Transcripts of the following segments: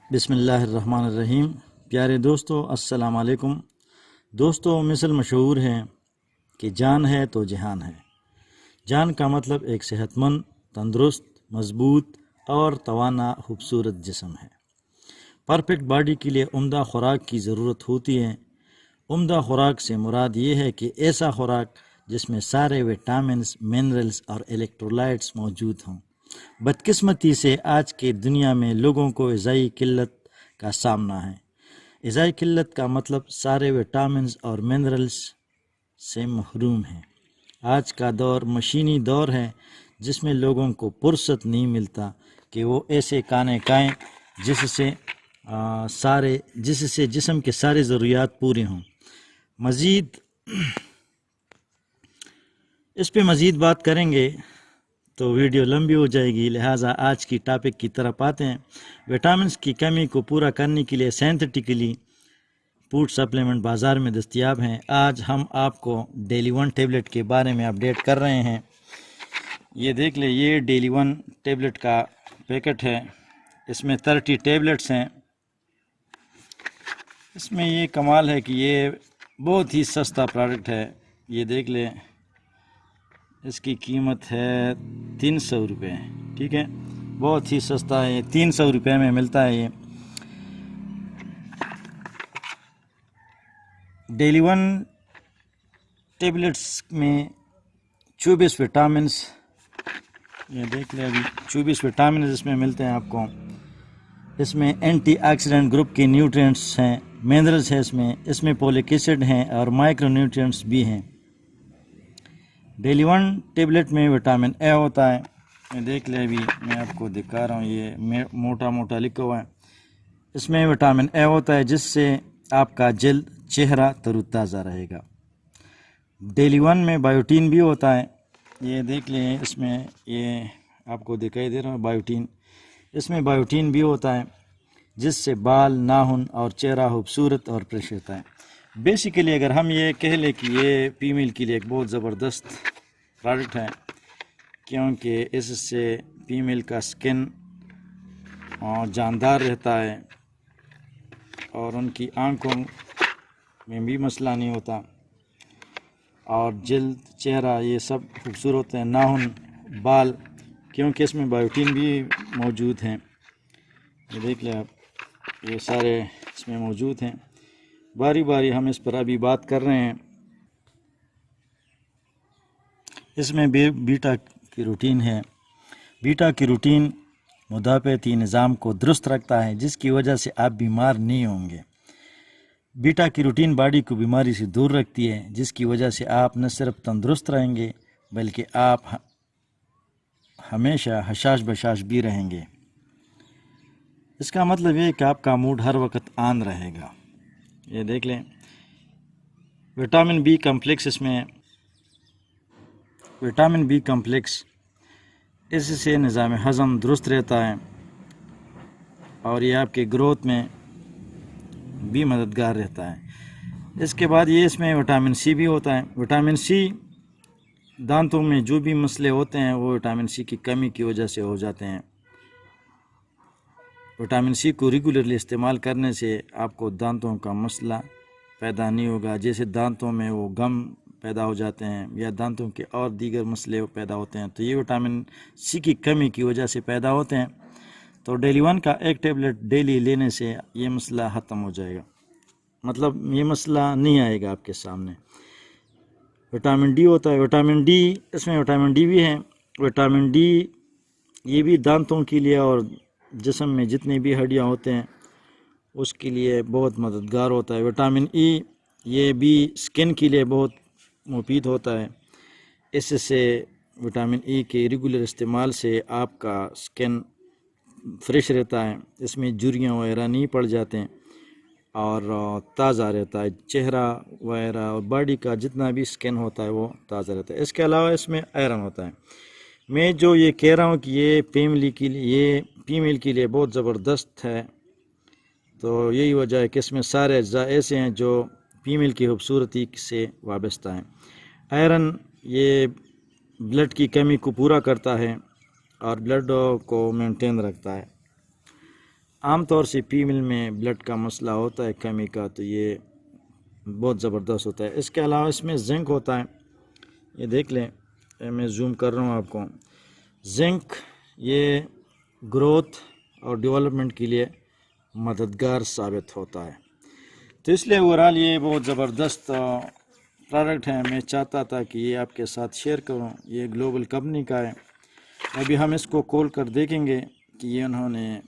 بسم اللہ الرحمن الرحیم۔ پیارے دوستو السلام علیکم۔ دوستو، مثل مشہور ہے کہ جان ہے تو جہان ہے۔ جان کا مطلب ایک صحت مند، تندرست، مضبوط اور توانا خوبصورت جسم ہے۔ پرفیکٹ باڈی کے لیے عمدہ خوراک کی ضرورت ہوتی ہے۔ عمدہ خوراک سے مراد یہ ہے کہ ایسا خوراک جس میں سارے وٹامنز، منرلز اور الیکٹرولائٹس موجود ہوں۔ بدقسمتی سے آج کے دنیا میں لوگوں کو غذائی قلت کا سامنا ہے۔ غذائی قلت کا مطلب سارے وٹامنز اور منرلز سے محروم ہیں۔ آج کا دور مشینی دور ہے جس میں لوگوں کو فرصت نہیں ملتا کہ وہ ایسے کھانے کھائیں جس سے جسم کے سارے ضروریات پورے ہوں۔ اس پہ مزید بات کریں گے تو ویڈیو لمبی ہو جائے گی، لہٰذا آج کی ٹاپک کی طرف آتے ہیں۔ وٹامنز کی کمی کو پورا کرنے کے لیے سینتھیٹکلی فوڈ سپلیمنٹ بازار میں دستیاب ہیں۔ آج ہم آپ کو ڈیلی ون ٹیبلٹ کے بارے میں اپڈیٹ کر رہے ہیں۔ یہ دیکھ لیں، یہ ڈیلی ون ٹیبلٹ کا پیکٹ ہے۔ اس میں 30 ٹیبلٹس ہیں۔ اس میں یہ کمال ہے کہ یہ بہت ہی سستا پروڈکٹ ہے۔ یہ دیکھ لیں، اس کی قیمت ہے 300 روپے، ٹھیک ہے، بہت ہی سستا ہے۔ 300 روپے میں ملتا ہے۔ یہ ڈیلی ون ٹیبلٹس میں 24 وٹامنس، یہ دیکھ لیں ابھی 24 وٹامنز اس میں ملتے ہیں آپ کو۔ اس میں اینٹی آکسیڈنٹ گروپ کے نیوٹرینٹس ہیں، منرلز ہیں، اس میں پولک ایسڈ ہیں اور مائکرو نیوٹرینٹس بھی ہیں۔ ڈیلی ون ٹیبلٹ میں وٹامن اے ہوتا ہے۔ یہ دیکھ لیں، ابھی میں آپ کو دکھا رہا ہوں، یہ موٹا موٹا لکھا ہوا ہے۔ اس میں وٹامن اے ہوتا ہے جس سے آپ کا جلد، چہرہ تر و تازہ رہے گا۔ ڈیلی ون میں بایوٹین بھی ہوتا ہے۔ یہ دیکھ لیں، اس میں یہ آپ کو دکھائی دے رہا ہے بایوٹین۔ اس میں بایوٹین بھی ہوتا ہے جس سے بال، ناخن اور چہرہ خوبصورت اور فریش رہتا ہے۔ بیسیکلی اگر ہم یہ کہہ لیں کہ یہ فیمیل کے لیے ایک بہت زبردست پروڈکٹ ہے، کیونکہ اس سے فیمیل کا سکن جاندار رہتا ہے اور ان کی آنکھوں میں بھی مسئلہ نہیں ہوتا، اور جلد، چہرہ یہ سب خوبصورت ہیں، ناخن، بال، کیونکہ اس میں بایوٹین بھی موجود ہیں۔ یہ دیکھ لیں آپ، یہ سارے اس میں موجود ہیں۔ باری باری ہم اس پر ابھی بات کر رہے ہیں۔ اس میں بیٹا کیروٹین ہے۔ بیٹا کیروٹین مدافعتی نظام کو درست رکھتا ہے، جس کی وجہ سے آپ بیمار نہیں ہوں گے۔ بیٹا کیروٹین باڈی کو بیماری سے دور رکھتی ہے، جس کی وجہ سے آپ نہ صرف تندرست رہیں گے بلکہ آپ ہمیشہ حشاش بشاش بھی رہیں گے۔ اس کا مطلب یہ ہے کہ آپ کا موڈ ہر وقت آن رہے گا۔ یہ دیکھ لیں، وٹامن بی کمپلیکس، اس میں وٹامن بی کمپلیکس، اس سے نظام ہضم درست رہتا ہے اور یہ آپ کے گروتھ میں بھی مددگار رہتا ہے۔ اس کے بعد اس میں وٹامن سی بھی ہوتا ہے۔ وٹامن سی دانتوں میں جو بھی مسئلے ہوتے ہیں وہ وٹامن سی کی کمی کی وجہ سے ہو جاتے ہیں۔ وٹامن سی کو ریگولرلی استعمال کرنے سے آپ کو دانتوں کا مسئلہ پیدا نہیں ہوگا، جیسے دانتوں میں وہ گم پیدا ہو جاتے ہیں یا دانتوں کے اور دیگر مسئلے پیدا ہوتے ہیں، تو یہ وٹامن سی کی کمی کی وجہ سے پیدا ہوتے ہیں۔ تو ڈیلی ون کا ایک ٹیبلٹ ڈیلی لینے سے یہ مسئلہ ختم ہو جائے گا، مطلب یہ مسئلہ نہیں آئے گا آپ کے سامنے۔ وٹامن ڈی ہوتا ہے۔ وٹامن ڈی، اس میں وٹامن ڈی بھی ہے۔ وٹامن ڈی یہ بھی دانتوں کے لیے اور جسم میں جتنے بھی ہڈیاں ہوتے ہیں اس کے لیے بہت مددگار ہوتا ہے۔ وٹامن ای یہ بھی سکن کے لیے بہت مفید ہوتا ہے۔ اس سے وٹامن ای کے ریگولر استعمال سے آپ کا سکن فریش رہتا ہے، اس میں جھریاں وغیرہ نہیں پڑ جاتے ہیں اور تازہ رہتا ہے، چہرہ وغیرہ اور باڈی کا جتنا بھی سکن ہوتا ہے وہ تازہ رہتا ہے۔ اس کے علاوہ اس میں آئرن ہوتا ہے۔ میں جو یہ کہہ رہا ہوں کہ یہ فیمیل کے لیے بہت زبردست ہے، تو یہی وجہ ہے کہ اس میں سارے اجزاء ایسے ہیں جو فیمیل کی خوبصورتی سے وابستہ ہیں۔ آئرن یہ بلڈ کی کمی کو پورا کرتا ہے اور بلڈ کو مینٹین رکھتا ہے۔ عام طور سے فیمیل میں بلڈ کا مسئلہ ہوتا ہے کمی کا، تو یہ بہت زبردست ہوتا ہے۔ اس کے علاوہ اس میں زنک ہوتا ہے، یہ دیکھ لیں، میں زوم کر رہا ہوں آپ کو۔ زنک یہ گروتھ اور ڈیولپمنٹ کے لیے مددگار ثابت ہوتا ہے، تو اس لیے اوورال یہ بہت زبردست پروڈکٹ ہے۔ میں چاہتا تھا کہ یہ آپ کے ساتھ شیئر کروں۔ یہ گلوبل کمپنی کا ہے۔ ابھی ہم اس کو کھول کر دیکھیں گے کہ یہ انہوں نے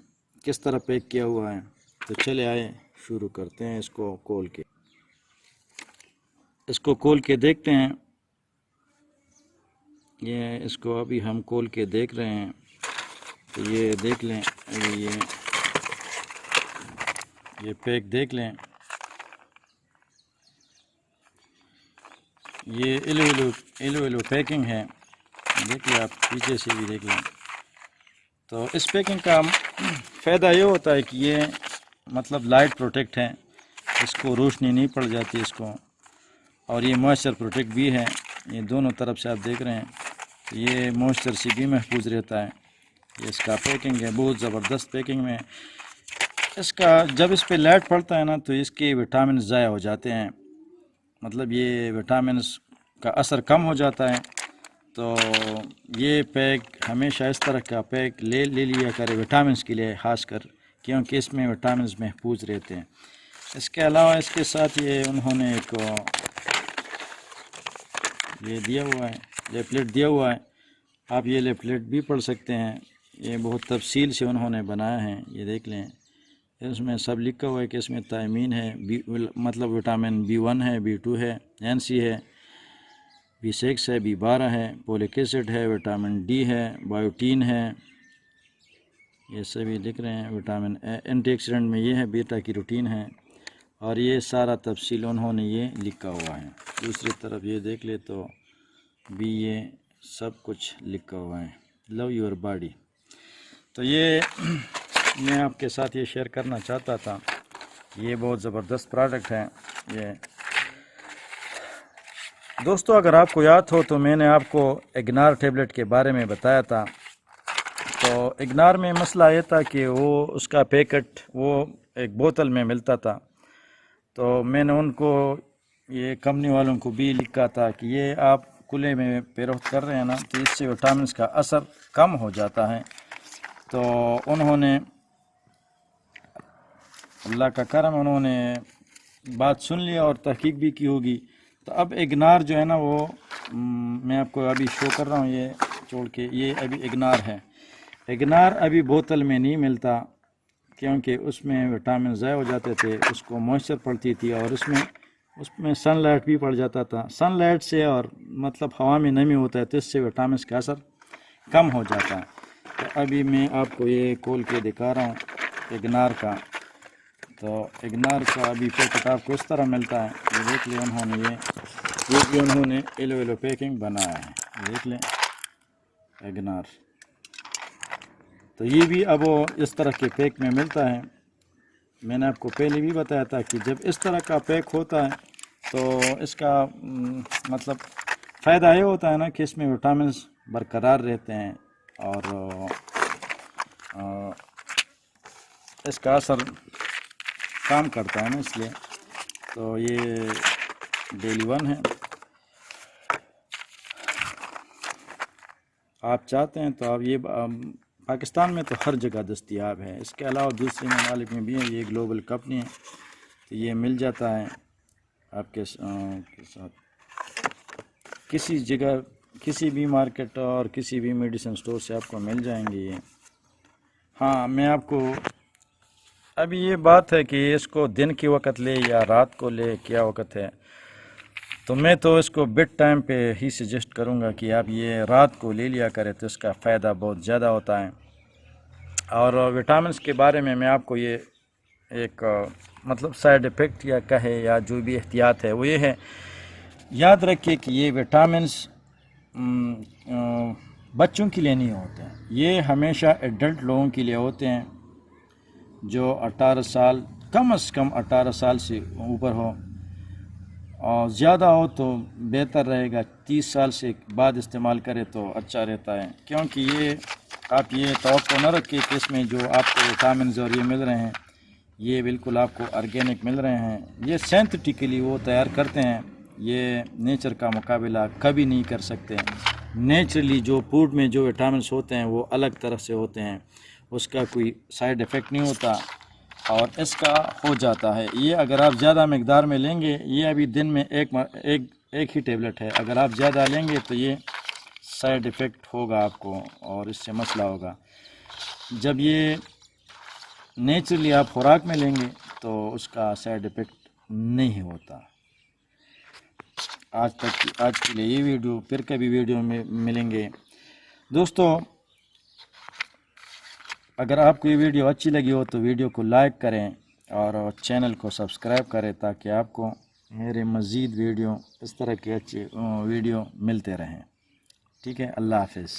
کس طرح پیک کیا ہوا ہے، تو چلے آئے شروع کرتے ہیں اس کو کھول کے۔ اس کو کھول کے دیکھتے ہیں۔ یہ اس کو ابھی ہم کھول کے دیکھ رہے ہیں، تو یہ دیکھ لیں، ابھی یہ پیک دیکھ لیں۔ یہ ایلو پیکنگ ہے، دیکھ لیں آپ، پیچھے سے بھی دیکھ لیں۔ تو اس پیکنگ کا فائدہ یہ ہوتا ہے کہ یہ مطلب لائٹ پروٹیکٹ ہے، اس کو روشنی نہیں پڑ جاتی اس کو، اور یہ موئسچر پروٹیکٹ بھی ہے۔ یہ دونوں طرف سے آپ دیکھ رہے ہیں، یہ موئسچر سے بھی محفوظ رہتا ہے۔ یہ اس کا پیکنگ ہے، بہت زبردست پیکنگ میں۔ اس کا جب اس پہ لائٹ پڑتا ہے نا تو اس کے وٹامنز ضائع ہو جاتے ہیں، مطلب یہ وٹامنز کا اثر کم ہو جاتا ہے۔ تو یہ پیک ہمیشہ اس طرح کا پیک لے لیا کرے وٹامنز کے لیے خاص کر، کیونکہ اس میں وٹامنز محفوظ رہتے ہیں۔ اس کے علاوہ اس کے ساتھ یہ انہوں نے ایک یہ دیا ہوا ہے، لیفلیٹ دیا ہوا ہے۔ آپ یہ لیفلیٹ بھی پڑھ سکتے ہیں، یہ بہت تفصیل سے انہوں نے بنایا ہے، یہ دیکھ لیں۔ اس میں سب لکھا ہوا ہے کہ اس میں تھائمین ہے، مطلب وٹامن B1 ہے، B2 ہے، NC ہے، B6 ہے، B12 ہے، پولک ایسڈ ہے، وٹامن D ہے، بایوٹین ہے، یہ سبھی لکھ رہے ہیں۔ وٹامن اینٹی آکسیڈنٹ میں یہ ہے، بیٹا کیروٹین ہے، اور یہ سارا تفصیل انہوں نے یہ لکھا ہوا ہے۔ دوسری طرف یہ دیکھ لے تو بھی یہ سب کچھ لکھا ہوا ہے، لو یور باڈی۔ تو یہ میں آپ کے ساتھ یہ شیئر کرنا چاہتا تھا، یہ بہت زبردست پروڈکٹ ہے۔ یہ دوستو اگر آپ کو یاد ہو تو میں نے آپ کو اگنار ٹیبلٹ کے بارے میں بتایا تھا۔ تو اگنار میں مسئلہ یہ تھا کہ وہ اس کا پیکٹ وہ ایک بوتل میں ملتا تھا، تو میں نے ان کو یہ کمپنی والوں کو بھی لکھا تھا کہ یہ آپ کھلے میں فروخت کر رہے ہیں نا، تو اس سے وٹامنس کا اثر کم ہو جاتا ہے۔ تو انہوں نے اللہ کا کرم، انہوں نے بات سن لیا اور تحقیق بھی کی ہوگی۔ تو اب اگنار جو ہے نا وہ میں آپ کو ابھی شو کر رہا ہوں، یہ چھوڑ کے، یہ ابھی اگنار ہے۔ اگنار ابھی بوتل میں نہیں ملتا، کیونکہ اس میں وٹامن ضائع ہو جاتے تھے، اس کو موئسچر پڑتی تھی، اور اس میں سن لائٹ بھی پڑ جاتا تھا۔ سن لائٹ سے اور مطلب ہوا میں نمی ہوتا ہے، تو اس سے وٹامنس کا اثر کم ہو جاتا ہے۔ تو ابھی میں آپ کو یہ کھول کے دکھا رہا ہوں اگنار کا۔ تو اگنار کا ابھی پیکٹ آپ کو اس طرح ملتا ہے، یہ دیکھ لیں۔ انہوں نے یہ بھی انہوں نے ایلو پیکنگ بنایا ہے، یہ دیکھ لیں اگنار۔ تو یہ بھی اب اس طرح کے پیک میں ملتا ہے۔ میں نے آپ کو پہلے بھی بتایا تھا کہ جب اس طرح کا پیک ہوتا ہے تو اس کا مطلب فائدہ یہ ہوتا ہے نا کہ اس میں وٹامنز برقرار رہتے ہیں، اور اس کا اثر کام کرتا ہے نا، اس لیے۔ تو یہ ڈیلی 1 ہے، آپ چاہتے ہیں تو آپ یہ پاکستان میں تو ہر جگہ دستیاب ہے، اس کے علاوہ دوسرے ممالک میں بھی ہے، یہ گلوبل کمپنی ہے، تو یہ مل جاتا ہے آپ کے ساتھ کسی جگہ، کسی بھی مارکیٹ اور کسی بھی میڈیسن سٹور سے آپ کو مل جائیں گے یہ۔ ہاں، میں آپ کو ابھی یہ بات ہے کہ اس کو دن کے وقت لے یا رات کو لے، کیا وقت ہے، تو میں تو اس کو بیڈ ٹائم پہ ہی سجیسٹ کروں گا کہ آپ یہ رات کو لے لیا کریں، تو اس کا فائدہ بہت زیادہ ہوتا ہے۔ اور وٹامنس کے بارے میں آپ کو یہ ایک مطلب سائیڈ ایفیکٹ یا کہے یا جو بھی احتیاط ہے وہ یہ ہے، یاد رکھیے کہ یہ وٹامنس بچوں کے لیے نہیں ہوتے ہیں، یہ ہمیشہ ایڈلٹ لوگوں کے لیے ہوتے ہیں، جو 18 سال، کم از کم 18 سال سے اوپر ہو، اور زیادہ ہو تو بہتر رہے گا، 30 سال سے بعد استعمال کرے تو اچھا رہتا ہے، کیونکہ یہ آپ یہ توقع نہ رکھیں کہ اس میں جو آپ کو وٹامنز اور یہ مل رہے ہیں یہ بالکل آپ کو آرگینک مل رہے ہیں. یہ سینتھیٹیکلی وہ تیار کرتے ہیں، یہ نیچر کا مقابلہ کبھی نہیں کر سکتے. نیچرلی جو فوڈ میں جو وٹامنس ہوتے ہیں وہ الگ طرح سے ہوتے ہیں، اس کا کوئی سائیڈ ایفیکٹ نہیں ہوتا اور اس کا ہو جاتا ہے. یہ اگر آپ زیادہ مقدار میں لیں گے، یہ ابھی دن میں ایک ہی ٹیبلٹ ہے، اگر آپ زیادہ لیں گے تو یہ سائیڈ ایفیکٹ ہوگا آپ کو اور اس سے مسئلہ ہوگا. جب یہ نیچرلی آپ خوراک میں لیں گے تو اس کا سائیڈ ایفیکٹ نہیں ہوتا. آج کے لیے یہ ویڈیو، پھر کبھی ویڈیو میں ملیں گے. دوستو اگر آپ کو یہ ویڈیو اچھی لگی ہو تو ویڈیو کو لائک کریں اور چینل کو سبسکرائب کریں تاکہ آپ کو میرے مزید ویڈیو اس طرح کے اچھے ویڈیو ملتے رہیں. ٹھیک ہے، اللہ حافظ.